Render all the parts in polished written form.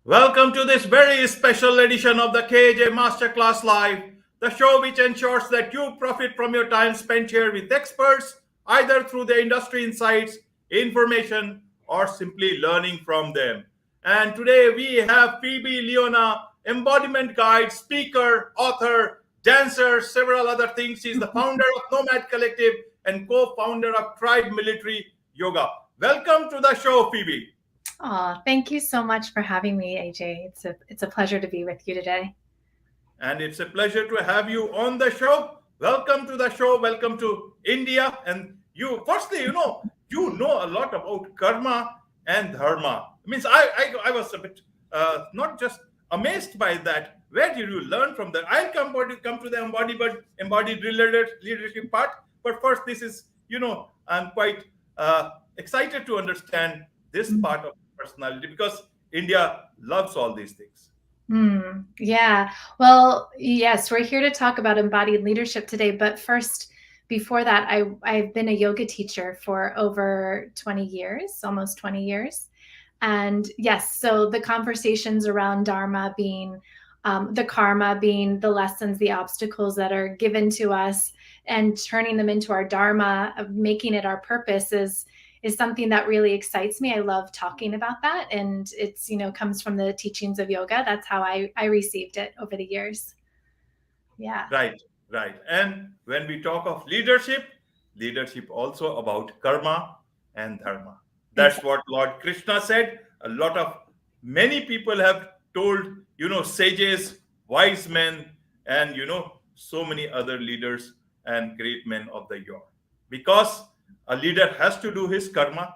Welcome to this very special edition of the KJ Masterclass Live, the show which ensures that you profit from your time spent here with experts, either through the industry insights, information, or simply learning from them. And today we have Phoebe Leona, embodiment guide, speaker, author, dancer, several other things. She's the founder of nOMad Collective and co-founder of Tribe Military Yoga. Welcome to the show, Phoebe. Oh, thank you so much for having me, AJ. It's a pleasure to be with you today. And it's a pleasure to have you on the show. Welcome to the show. Welcome to India. And you, firstly, you know a lot about karma and dharma. Means I was a bit not just amazed by that. Where did you learn from that? I'll come to the embodied leadership part. But first, this is I'm quite excited to understand this part of personality because India loves all these things. Yeah. Well, yes, we're here to talk about embodied leadership today. But first, before that, I've been a yoga teacher for over 20 years, almost 20 years. And yes, so the conversations around Dharma being the karma, being the lessons, the obstacles that are given to us, and turning them into our Dharma, making it our purpose is something that really excites me. I love talking about that. And it's, comes from the teachings of yoga. That's how I received it over the years. Yeah. Right. And when we talk of leadership also about karma and dharma. That's what Lord Krishna said. Many people have told, sages, wise men, and, so many other leaders and great men of the yore. Because a leader has to do his karma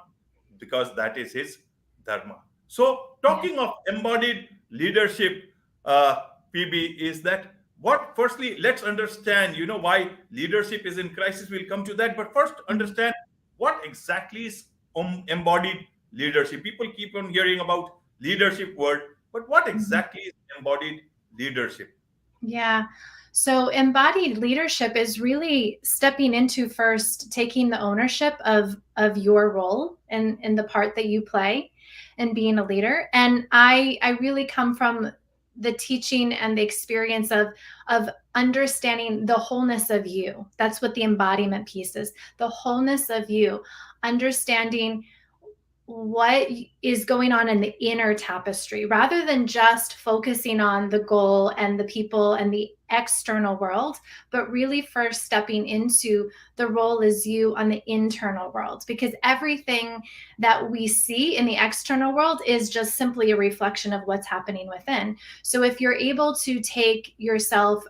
because that is his dharma. So, talking of embodied leadership, Phoebe, is that what? Firstly, let's understand, why leadership is in crisis. We'll come to that. But first, understand what exactly is embodied leadership. People keep on hearing about leadership word, but what exactly is embodied leadership? Yeah. So embodied leadership is really stepping into first taking the ownership of your role and in the part that you play and being a leader. And I really come from the teaching and the experience of understanding the wholeness of you. That's what the embodiment piece is. The wholeness of you, understanding what is going on in the inner tapestry rather than just focusing on the goal and the people and the external world, but really first stepping into the role as you on the internal world, because everything that we see in the external world is just simply a reflection of what's happening within. So if you're able to take yourself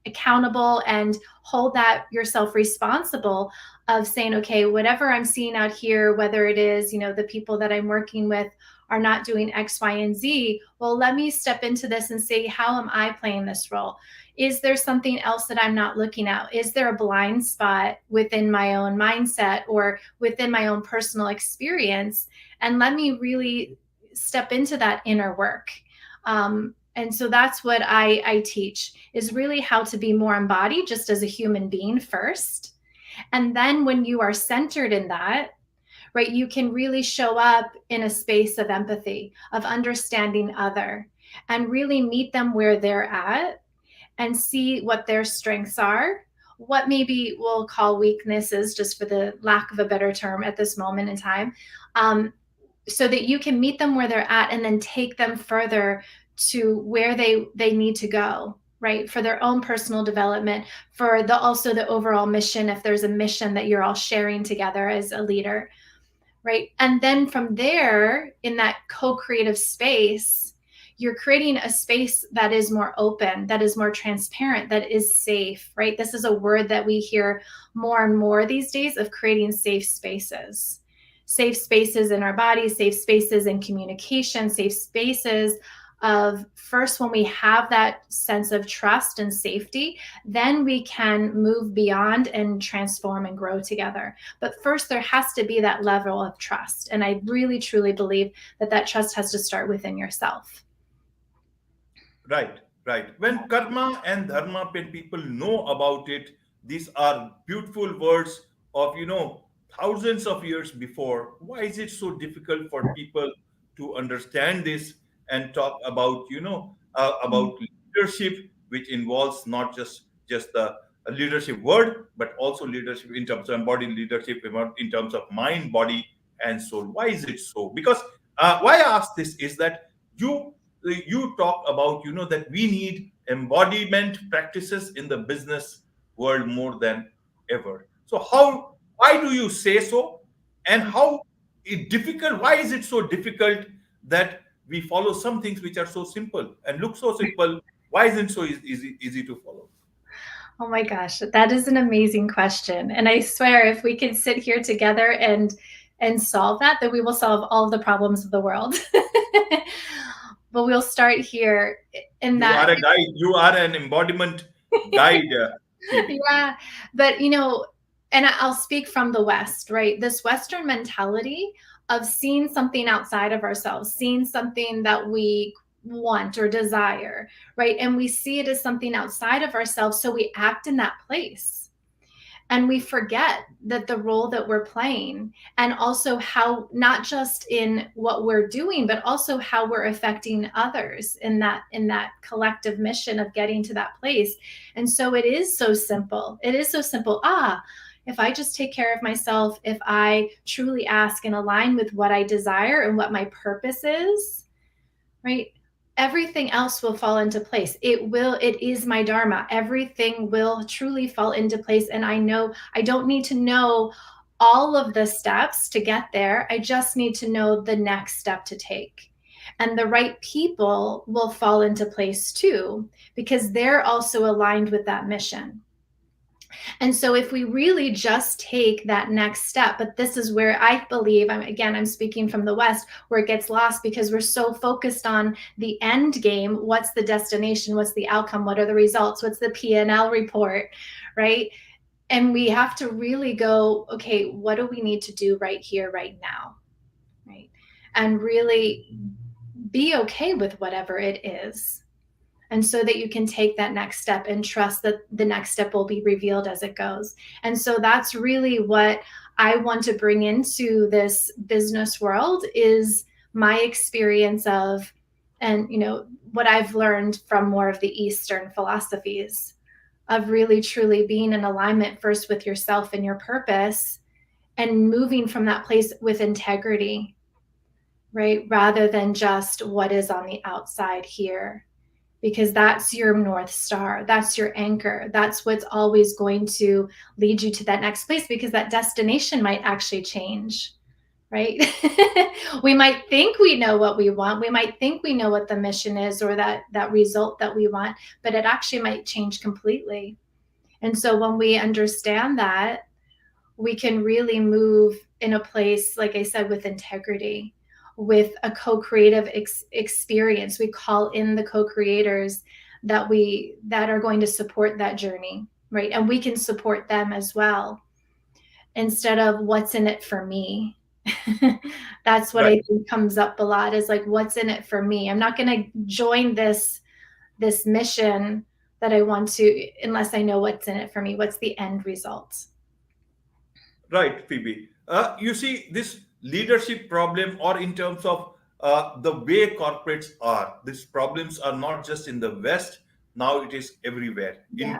accountable and hold that yourself responsible of saying, okay, whatever I'm seeing out here, whether it is, the people that I'm working with are not doing X, Y, and Z. Well, let me step into this and say, how am I playing this role? Is there something else that I'm not looking at? Is there a blind spot within my own mindset or within my own personal experience? And let me really step into that inner work. And so that's what I teach, is really how to be more embodied just as a human being first. And then when you are centered in that, right, you can really show up in a space of empathy, of understanding other, and really meet them where they're at and see what their strengths are, what maybe we'll call weaknesses, just for the lack of a better term at this moment in time, so that you can meet them where they're at and then take them further to where they need to go, right? For their own personal development, for also the overall mission, if there's a mission that you're all sharing together as a leader, right? And then from there, in that co-creative space, you're creating a space that is more open, that is more transparent, that is safe, right? This is a word that we hear more and more these days, of creating safe spaces. Safe spaces in our bodies, safe spaces in communication, safe spaces of first, when we have that sense of trust and safety, then we can move beyond and transform and grow together. But first, there has to be that level of trust. And I really, truly believe that trust has to start within yourself. Right. When karma and dharma, when people know about it, these are beautiful words of, thousands of years before. Why is it so difficult for people to understand this? and talk about, about leadership, which involves not just the leadership word, but also leadership in terms of embodied leadership, in terms of mind, body, and soul. Why is it so? Because why I ask this is that you you talk about, that we need embodiment practices in the business world more than ever. So why do you say so, and how difficult, why is it so difficult that we follow some things which are so simple and look so simple? Why isn't it so easy to follow? Oh my gosh, that is an amazing question. And I swear if we could sit here together and solve that, then we will solve all of the problems of the world. But we'll start here in You that. are a guide, you are an embodiment guide, Phoebe. Yeah, but and I'll speak from the West, right? This Western mentality of seeing something outside of ourselves, seeing something that we want or desire, right? And we see it as something outside of ourselves, so we act in that place. And we forget that the role that we're playing, and also how, not just in what we're doing, but also how we're affecting others in that collective mission of getting to that place. And so it is so simple. It is so simple. If I just take care of myself, if I truly ask and align with what I desire and what my purpose is, right? Everything else will fall into place. It is my dharma. Everything will truly fall into place. And I know I don't need to know all of the steps to get there. I just need to know the next step to take. And the right people will fall into place too, because they're also aligned with that mission. And so if we really just take that next step, but this is where I believe, I'm speaking from the West, where it gets lost because we're so focused on the end game. What's the destination? What's the outcome? What are the results? What's the P&L report, right? And we have to really go, okay, what do we need to do right here, right now, right? And really be okay with whatever it is. And so that you can take that next step and trust that the next step will be revealed as it goes. And so that's really what I want to bring into this business world, is my experience of, and what I've learned from more of the Eastern philosophies, of really truly being in alignment first with yourself and your purpose, and moving from that place with integrity, right? Rather than just what is on the outside here, because that's your North Star. That's your anchor. That's what's always going to lead you to that next place, because that destination might actually change, right? We might think we know what we want. We might think we know what the mission is, or that result that we want, but it actually might change completely. And so when we understand that, we can really move in a place, like I said, with integrity, with a co-creative experience. We call in the co-creators that are going to support that journey, right? And we can support them as well, instead of what's in it for me. That's what Right. I think comes up a lot, is like, what's in it for me? I'm not going to join this mission that I want to, unless I know what's in it for me. What's the end result? Right, Phoebe. You see, this leadership problem, or in terms of the way corporates are, these problems are not just in the West. Now it is everywhere, Yeah.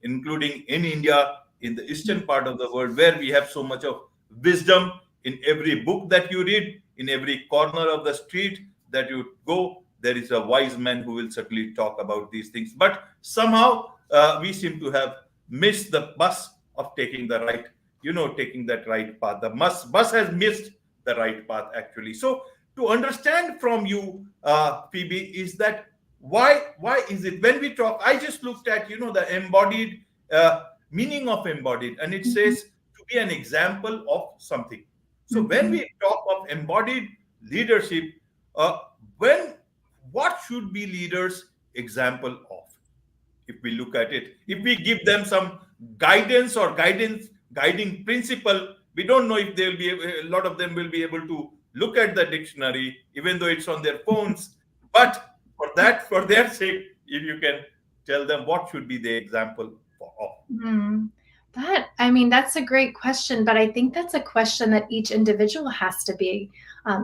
including in India, in the eastern part of the world, where we have so much of wisdom. In every book that you read, in every corner of the street that you go, there is a wise man who will certainly talk about these things. But somehow we seem to have missed the bus of taking the right, taking that right path. The bus has missed the right path, actually. So to understand from you, Phoebe, is that why is it, when we talk, I just looked at, the embodied meaning of embodied, and it Mhm. says to be an example of something. So when Mhm. we talk of embodied leadership, uh, when what should be leaders example of? If we look at it, if we give them some guidance or guiding principle, we don't know if they'll be a lot of them will be able to look at the dictionary, even though it's on their phones. But for their sake, if you can tell them what should be the example of. Mm. That's a great question, but I think that's a question that each individual has to be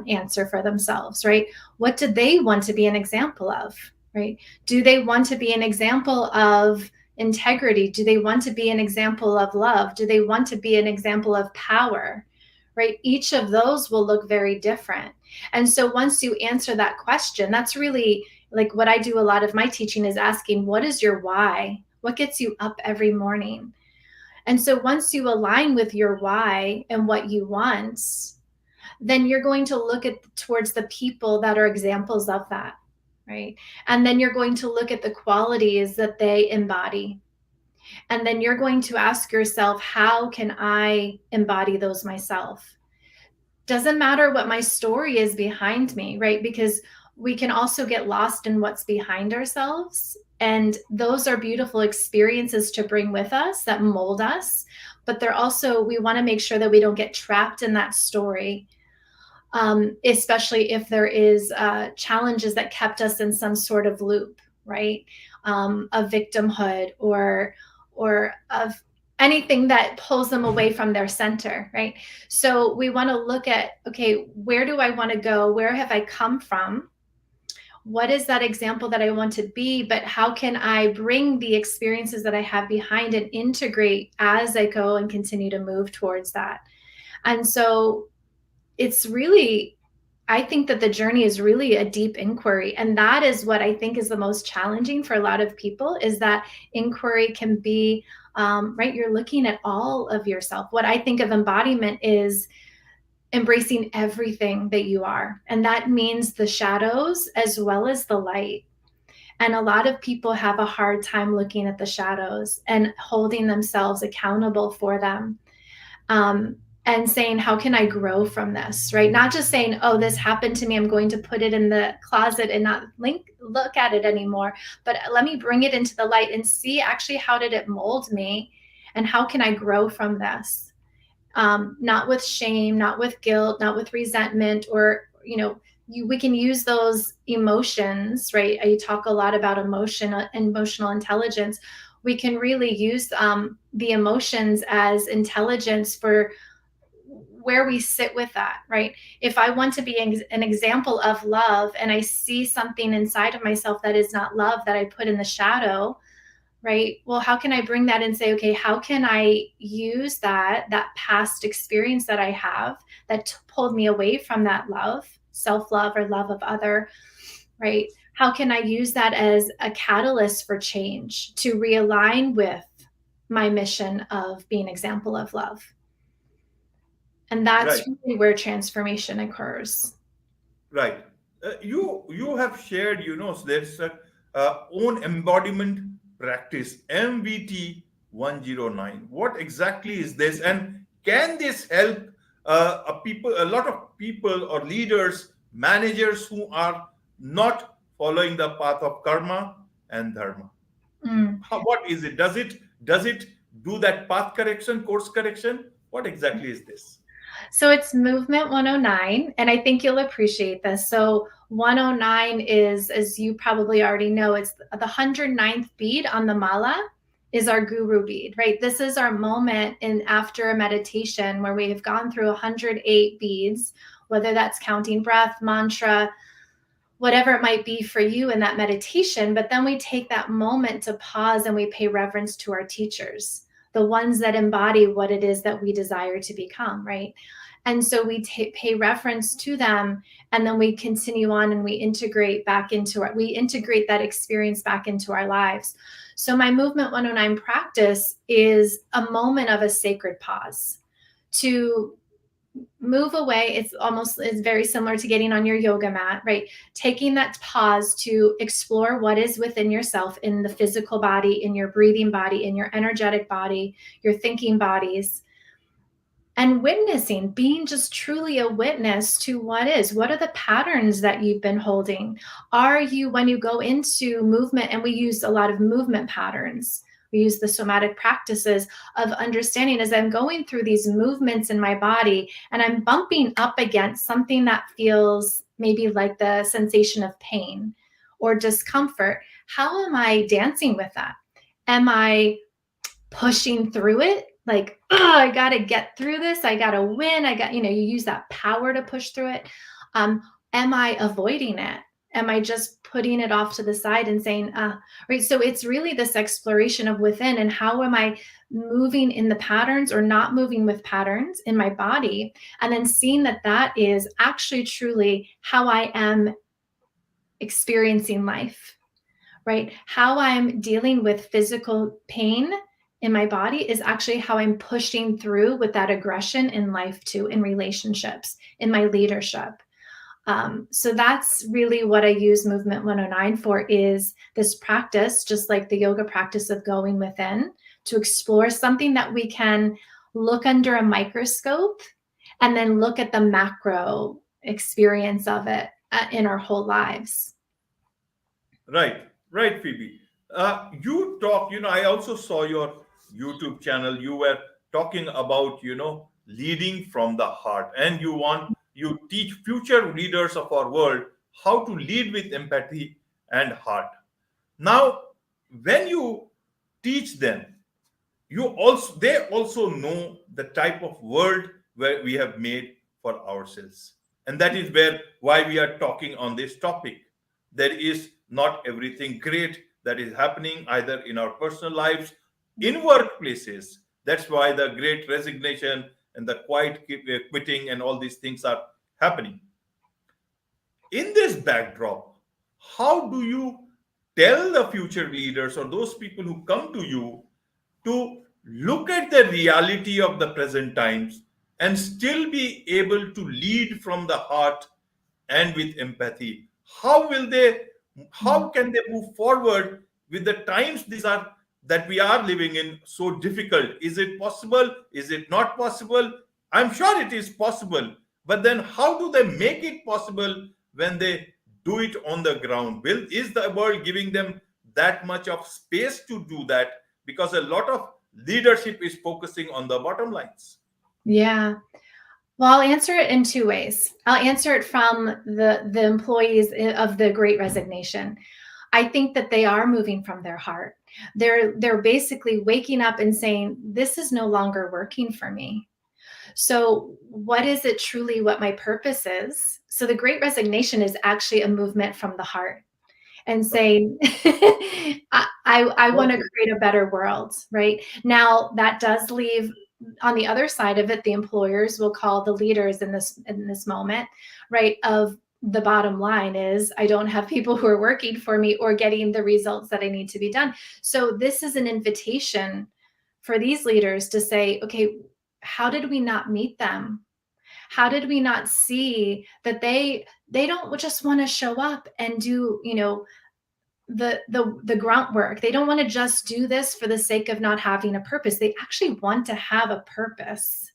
answer for themselves, right? What do they want to be an example of, right? Do they want to be an example of integrity? Do they want to be an example of love? Do they want to be an example of power, right? Each of those will look very different. And so once you answer that question, that's really like what I do. A lot of my teaching is asking, what is your why? What gets you up every morning? And so once you align with your why and what you want, then you're going to look at towards the people that are examples of that, right? And then you're going to look at the qualities that they embody. And then you're going to ask yourself, how can I embody those myself? Doesn't matter what my story is behind me, right? Because we can also get lost in what's behind ourselves. And those are beautiful experiences to bring with us that mold us. But they're also, we want to make sure that we don't get trapped in that story, especially if there is challenges that kept us in some sort of loop, right? Of victimhood or of anything that pulls them away from their center, right? So we want to look at, okay, where do I want to go? Where have I come from? What is that example that I want to be? But how can I bring the experiences that I have behind and integrate as I go and continue to move towards that? And so it's really, I think that the journey is really a deep inquiry. And that is what I think is the most challenging for a lot of people, is that inquiry can be, right, you're looking at all of yourself. What I think of embodiment is embracing everything that you are. And that means the shadows as well as the light. And a lot of people have a hard time looking at the shadows and holding themselves accountable for them. And saying, how can I grow from this, right? Not just saying, oh, this happened to me, I'm going to put it in the closet and not look at it anymore, but let me bring it into the light and see actually how did it mold me and how can I grow from this? Not with shame, not with guilt, not with resentment, or, we can use those emotions, right? I talk a lot about emotional intelligence. We can really use the emotions as intelligence for where we sit with that, right? If I want to be an example of love and I see something inside of myself that is not love that I put in the shadow, right? Well, how can I bring that and say, okay, how can I use that past experience that I have that pulled me away from that love, self-love or love of other, right? How can I use that as a catalyst for change to realign with my mission of being an example of love? And that's Right. really where transformation occurs. Right. You have shared, there's own embodiment practice, MVT 109. What exactly is this, and can this help a lot of people or leaders, managers who are not following the path of karma and dharma? Mm. What is it? Does it do that path correction, course correction? What exactly is this? So it's Movement 109, and I think you'll appreciate this. So 109 is, as you probably already know, it's the 109th bead on the mala is our guru bead, right? This is our moment in after a meditation where we have gone through 108 beads, whether that's counting breath, mantra, whatever it might be for you in that meditation. But then we take that moment to pause and we pay reverence to our teachers, the ones that embody what it is that we desire to become, right? And so we pay reference to them, and then we continue on and we integrate that experience back into our lives. So my Movement 109 practice is a moment of a sacred pause to move away. It's very similar to getting on your yoga mat, right? Taking that pause to explore what is within yourself, in the physical body, in your breathing body, in your energetic body, your thinking bodies, and witnessing, being just truly a witness to what are the patterns that you've been holding? Are you, when you go into movement, and we use a lot of movement patterns, we use the somatic practices of understanding as I'm going through these movements in my body and I'm bumping up against something that feels maybe like the sensation of pain or discomfort. How am I dancing with that? Am I pushing through it? like, oh, I got to get through this. I got to win. You use that power to push through it. Am I avoiding it? Am I just putting it off to the side and saying, right? So it's really this exploration of within, and how am I moving in the patterns or not moving with patterns in my body, and then seeing that that is actually truly how I am experiencing life, right? How I'm dealing with physical pain in my body is actually how I'm pushing through with that aggression in life too, in relationships, in my leadership. So that's really what I use Movement 109 for, is this practice, just like the yoga practice of going within, to explore something that we can look under a microscope and then look at the macro experience of it in our whole lives. Right, Phoebe. You talk, I also saw your YouTube channel. You were talking about, leading from the heart, and you teach future leaders of our world how to lead with empathy and heart. Now, when you teach them, they also know the type of world where we have made for ourselves, and that is why we are talking on this topic. There is not everything great that is happening either in our personal lives, in workplaces. That's why the great resignation and the quiet quitting and all these things are happening. In this backdrop, how do you tell the future leaders or those people who come to you to look at the reality of the present times and still be able to lead from the heart and with empathy? How can they move forward with the times these are that we are living in so difficult? Is it possible? Is it not possible? I'm sure it is possible, but then how do they make it possible when they do it on the ground? Is the world giving them that much of space to do that? Because a lot of leadership is focusing on the bottom lines. Yeah. Well, I'll answer it in two ways. I'll answer it from the employees of the Great Resignation. I think that they are moving from their heart. They're basically waking up and saying, this is no longer working for me. So what is it truly, what my purpose is? So the Great Resignation is actually a movement from the heart and saying, I want to create a better world, right? Now that does leave, on the other side of it, the employers will call the leaders in this moment, right? Of the bottom line is, I don't have people who are working for me or getting the results that I need to be done. So this is an invitation for these leaders to say, okay, how did we not meet them? How did we not see that they don't just want to show up and do, the grunt work? They don't want to just do this for the sake of not having a purpose. They actually want to have a purpose.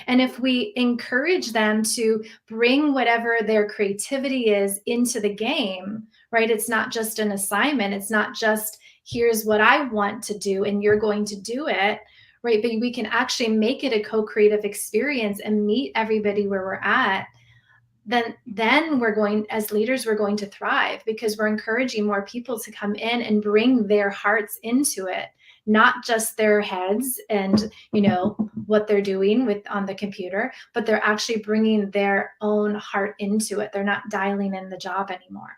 And if we encourage them to bring whatever their creativity is into the game, right? It's not just an assignment. It's not just, here's what I want to do and you're going to do it, right? But we can actually make it a co-creative experience and meet everybody where we're at. Then we're going, as leaders, we're going to thrive, because we're encouraging more people to come in and bring their hearts into it, not just their heads and what they're doing on the computer, but they're actually bringing their own heart into it. They're not dialing in the job anymore.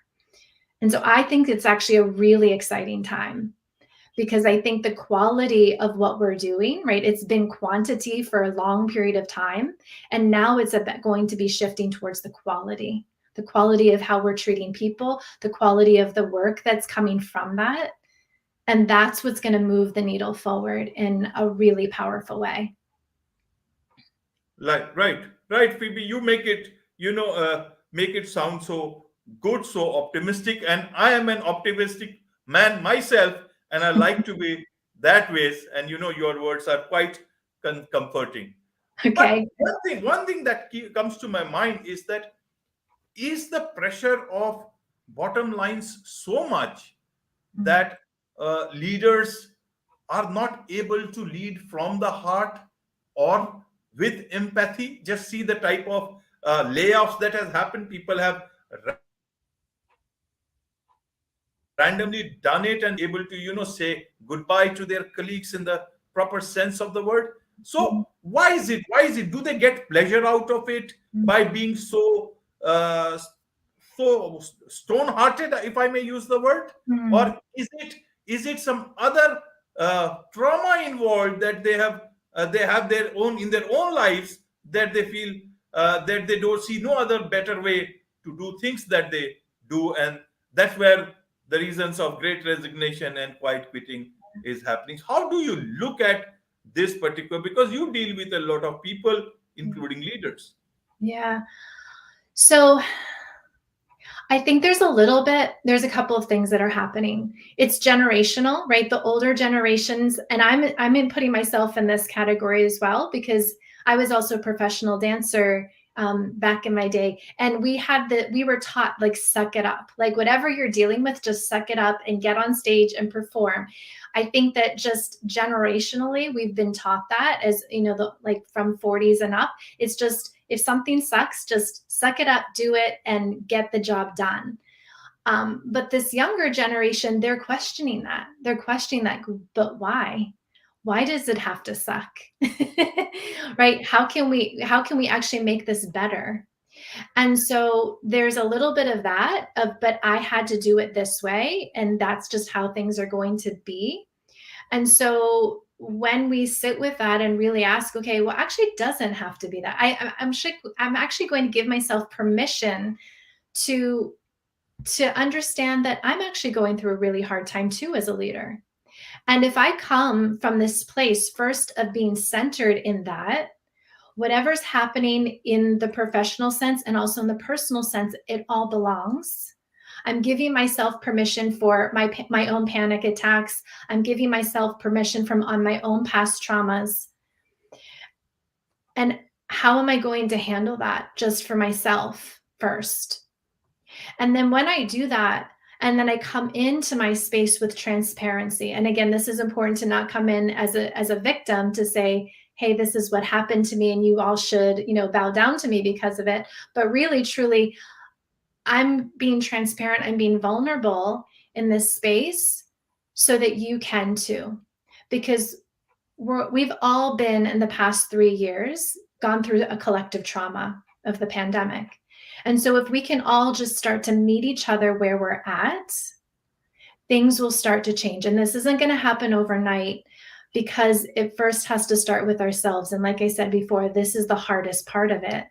And so I think it's actually a really exciting time, because I think the quality of what we're doing, right? It's been quantity for a long period of time. And now it's going to be shifting towards the quality of how we're treating people, the quality of the work that's coming from that. And that's what's going to move the needle forward in a really powerful way. Right, Phoebe. You make it sound so good, so optimistic, and I am an optimistic man myself, and I like to be that way. And your words are quite comforting. But Okay. one thing that comes to my mind is that, is the pressure of bottom lines so much that leaders are not able to lead from the heart or with empathy? Just see the type of layoffs that has happened. People have randomly done it and able to say goodbye to their colleagues in the proper sense of the word. So why is it? Why is it? Do they get pleasure out of it by being so so stone-hearted, if I may use the word, Mm. or is it some other trauma involved that they have their own in their own lives that they feel that they don't see no other better way to do things that they do, and that's where the reasons of great resignation and quiet quitting is happening. How do you look at this particular, because you deal with a lot of people, including leaders? Yeah. So I think there's a couple of things that are happening. It's generational, right? The older generations, and I'm in putting myself in this category as well, because I was also a professional dancer back in my day. And we were taught, like, suck it up, like whatever you're dealing with, just suck it up and get on stage and perform. I think that just generationally, we've been taught that, as like from 40s and up. It's just, if something sucks, just suck it up, do it, and get the job done. But this younger generation, they're questioning that. They're questioning that, but why? Why does it have to suck? Right? How can we actually make this better? And so there's a little bit of that, but I had to do it this way, and that's just how things are going to be. And so when we sit with that and really ask, okay, well, actually, it doesn't have to be that. I'm actually going to give myself permission to understand that I'm actually going through a really hard time too as a leader. And if I come from this place first of being centered in that, whatever's happening in the professional sense and also in the personal sense, it all belongs. I'm giving myself permission for my own panic attacks. I'm giving myself permission on my own past traumas. And how am I going to handle that just for myself first? And then when I do that, and then I come into my space with transparency. And again, this is important to not come in as a victim to say, hey, this is what happened to me and you all should, bow down to me because of it. But really, truly, I'm being transparent, I'm being vulnerable in this space so that you can too. Because we've all been, in the past 3 years, gone through a collective trauma of the pandemic. And so if we can all just start to meet each other where we're at, things will start to change. And this isn't going to happen overnight, because it first has to start with ourselves. And like I said before, this is the hardest part of it,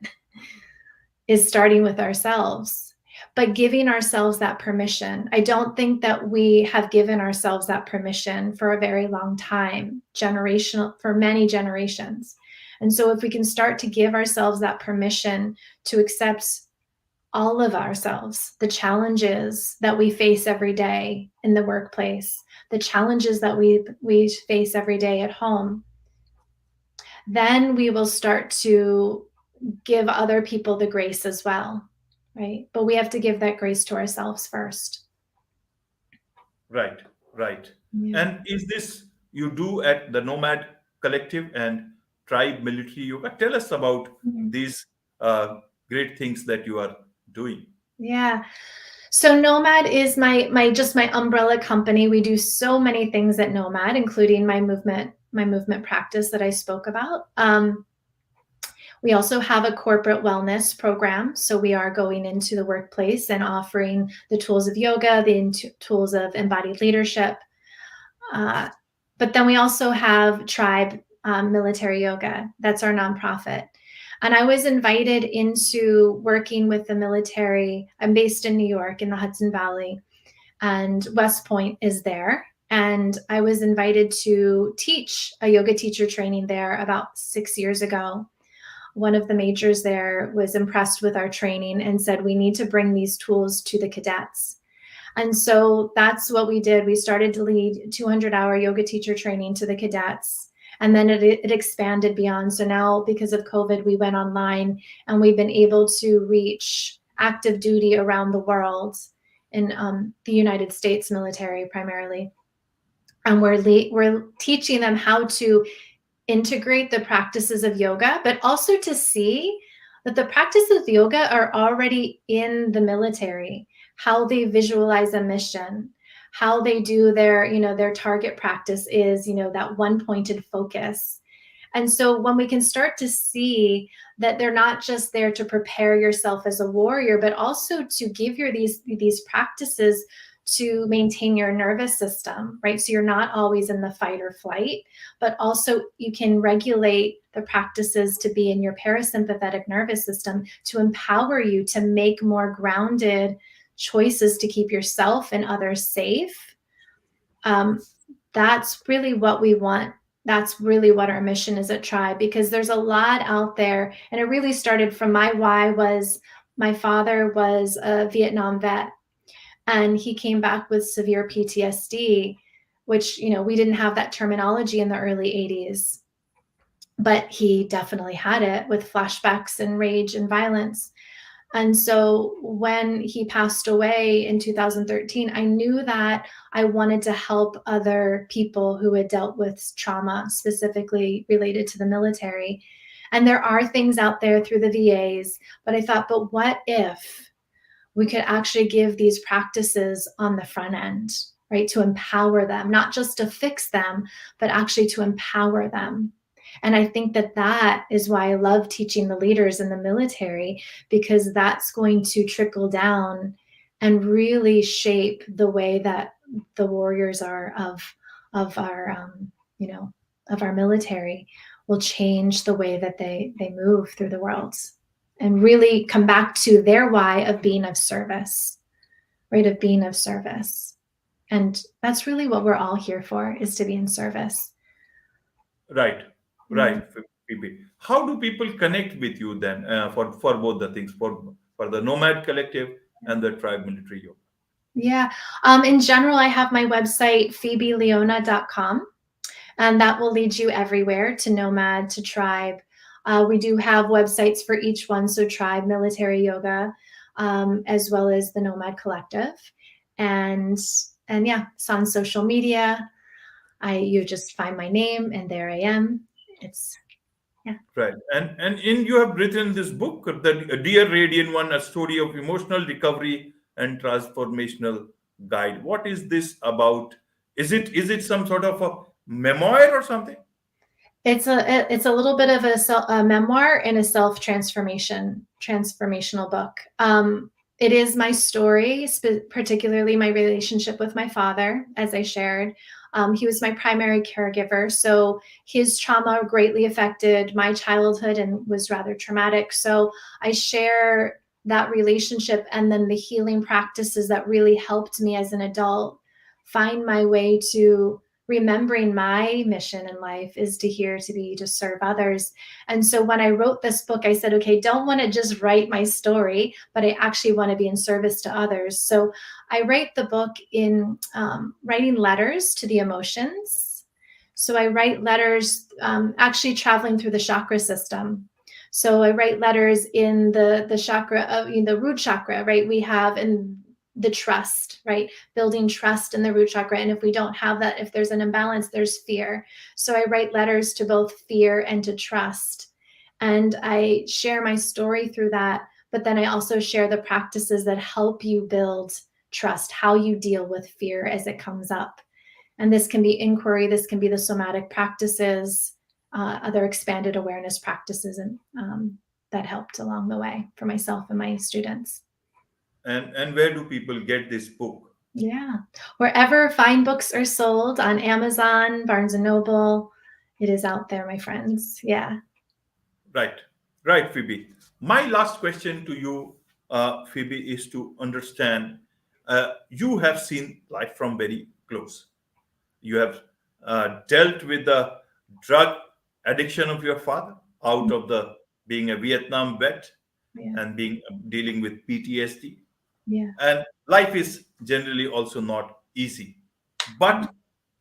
is starting with ourselves. But giving ourselves that permission. I don't think that we have given ourselves that permission for a very long time, for many generations. And so if we can start to give ourselves that permission to accept all of ourselves, the challenges that we face every day in the workplace, the challenges that we face every day at home, then we will start to give other people the grace as well, right? But we have to give that grace to ourselves first. Right, right. Yeah. And is this you do at the nOMad Collective and Tribe Military Yoga? Tell us about these great things that you are doing. Yeah. So nOMad is my umbrella company. We do so many things at nOMad, including my movement practice that I spoke about. We also have a corporate wellness program. So we are going into the workplace and offering the tools of yoga, the tools of embodied leadership. But then we also have Tribe Military Yoga. That's our nonprofit. And I was invited into working with the military. I'm based in New York in the Hudson Valley, and West Point is there. And I was invited to teach a yoga teacher training there about 6 years ago. One of the majors there was impressed with our training and said, we need to bring these tools to the cadets. And so that's what we did. We started to lead 200-hour yoga teacher training to the cadets. And then it expanded beyond. So now, because of COVID, we went online and we've been able to reach active duty around the world in the United States military primarily. And we're teaching them how to integrate the practices of yoga, but also to see that the practices of yoga are already in the military, how they visualize a mission, how they do their target practice is, that one pointed focus. And so when we can start to see that they're not just there to prepare yourself as a warrior, but also to give you these practices to maintain your nervous system, right? So you're not always in the fight or flight, but also you can regulate the practices to be in your parasympathetic nervous system to empower you to make more grounded choices to keep yourself and others safe. That's really what we want. That's really what our mission is at Tribe, because there's a lot out there. And it really started from my why was my father was a Vietnam vet, and he came back with severe PTSD, which, you know, we didn't have that terminology in the early 80s, but he definitely had it with flashbacks and rage and violence. And so when he passed away in 2013, I knew that I wanted to help other people who had dealt with trauma, specifically related to the military. And there are things out there through the VAs, but I thought, but what if we could actually give these practices on the front end, right? To empower them, not just to fix them, but actually to empower them. And I think that that is why I love teaching the leaders in the military, because that's going to trickle down and really shape the way that the warriors are of our you know, of our military, will change the way that they move through the world and really come back to their why of being of service, right? Of being of service. And that's really what we're all here for, is to be in service. Right, right, Phoebe. How do people connect with you then for both the things, for the Nomad Collective and the Tribe Military Yoga? Yeah. In general, I have my website, phoebeleona.com, and that will lead you everywhere, to nOMad, to Tribe. We do have websites for each one, so Tribe, Military Yoga, as well as the nOMad Collective. And yeah, it's on social media. You just find my name and there I am. It's, yeah. Right, and in you have written this book, the Dear Radiant One, a story of emotional recovery and transformational guide. What is this about? Is it some sort of a memoir or something? It's a little bit of a memoir and a transformational book. It is my story, particularly my relationship with my father, as I shared. He was my primary caregiver, so his trauma greatly affected my childhood and was rather traumatic. So I share that relationship and then the healing practices that really helped me as an adult find my way to remembering my mission in life is to here to be to serve others. And so when I wrote this book, I said, okay, don't want to just write my story, but I actually want to be in service to others. So I write the book in writing letters to the emotions. So I write letters actually traveling through the chakra system. So I write letters in the chakra of, you know, the root chakra, right? We have in the trust, right? Building trust in the root chakra. And if we don't have that, if there's an imbalance, there's fear. So I write letters to both fear and to trust. And I share my story through that. But then I also share the practices that help you build trust, how you deal with fear as it comes up. And this can be inquiry, this can be the somatic practices, other expanded awareness practices, and that helped along the way for myself and my students. And where do people get this book? Yeah, wherever fine books are sold, on Amazon, Barnes and Noble, it is out there, my friends. Yeah. Right, right, Phoebe. My last question to you, Phoebe, is to understand. You have seen life from very close. You have dealt with the drug addiction of your father, out of the being a Vietnam vet Yeah. and being dealing with PTSD. Yeah. And life is generally also not easy. But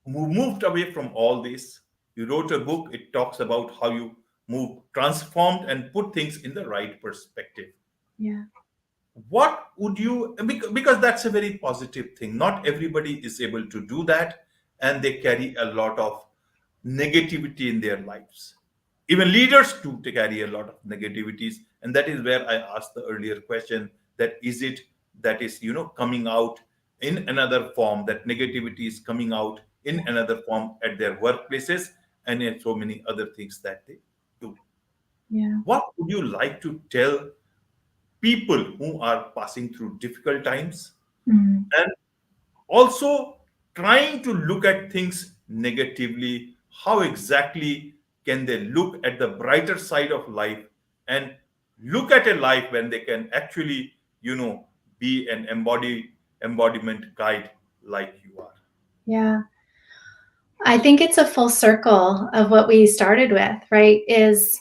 you moved away from all this. You wrote a book. It talks about how you moved, transformed, and put things in the right perspective. Yeah. What would you, because that's a very positive thing. Not everybody is able to do that, and they carry a lot of negativity in their lives. Even leaders too carry a lot of negativities, and that is where I asked the earlier question, that is it that is coming out in another form, that negativity is coming out in another form at their workplaces, and yet so many other things that they do. Yeah. What would you like to tell people who are passing through difficult times Mm. and also trying to look at things negatively? How exactly can they look at the brighter side of life and look at a life when they can actually, be an embodiment guide like you are? Yeah. I think it's a full circle of what we started with, right? Is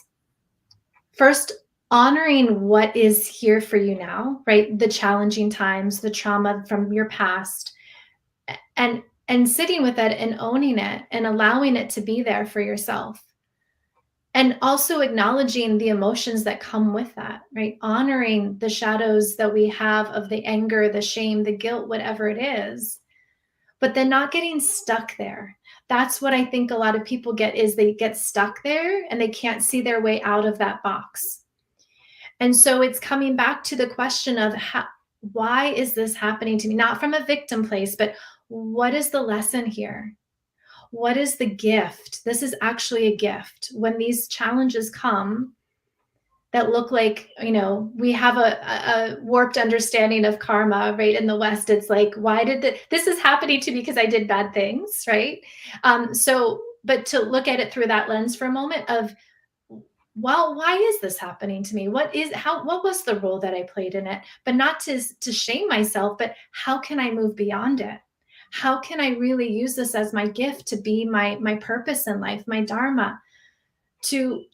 first honoring what is here for you now, right? The challenging times, the trauma from your past, and sitting with it and owning it and allowing it to be there for yourself. And also acknowledging the emotions that come with that, right? Honoring the shadows that we have of the anger, the shame, the guilt, whatever it is, but then not getting stuck there. That's what I think a lot of people get, is they get stuck there and they can't see their way out of that box. And so it's coming back to the question of why is this happening to me? Not from a victim place, but what is the lesson here? What is the gift? This is actually a gift. When these challenges come that look like, we have a warped understanding of karma, right? In the West, it's like, why did this is happening to me because I did bad things, right? But to look at it through that lens for a moment of, well, why is this happening to me? What was the role that I played in it? But not to shame myself, but how can I move beyond it? How can I really use this as my gift to be my purpose in life, my dharma, to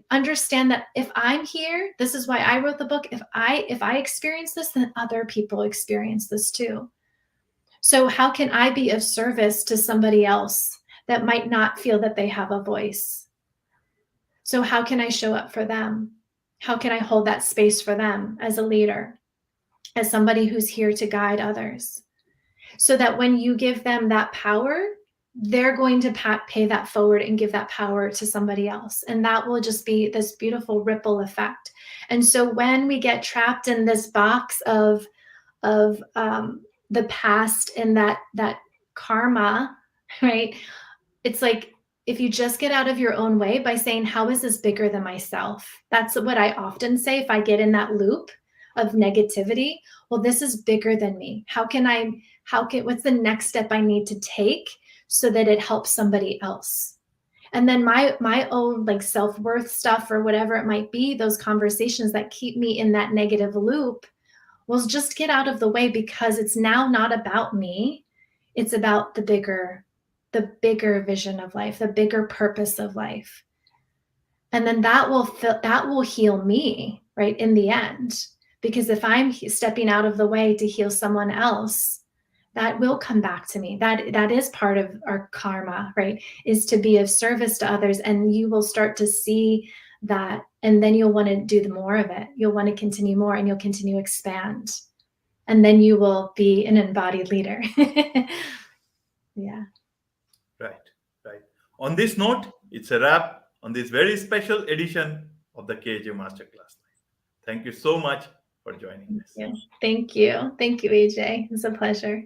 understand that if I'm here, this is why I wrote the book. If I experience this, then other people experience this too. So how can I be of service to somebody else that might not feel that they have a voice? So how can I show up for them? How can I hold that space for them as a leader, as somebody who's here to guide others? So that when you give them that power, they're going to pay that forward and give that power to somebody else. And that will just be this beautiful ripple effect. And so when we get trapped in this box of the past and that karma, right? It's like, if you just get out of your own way by saying, how is this bigger than myself? That's what I often say if I get in that loop of negativity. Well, this is bigger than me. What's the next step I need to take so that it helps somebody else? And then my own like self-worth stuff or whatever it might be, those conversations that keep me in that negative loop, well, just get out of the way, because it's now not about me. It's about the bigger vision of life, the bigger purpose of life. And then that will heal me, right, in the end. Because if I'm stepping out of the way to heal someone else, that will come back to me. That is part of our karma, right? Is to be of service to others. And you will start to see that, and then you'll want to do the more of it. You'll want to continue more, and you'll continue to expand. And then you will be an embodied leader. Yeah. Right. On this note, it's a wrap on this very special edition of the KJ Masterclass. Thank you so much for joining us. Thank you. Thank you, AJ. It's a pleasure.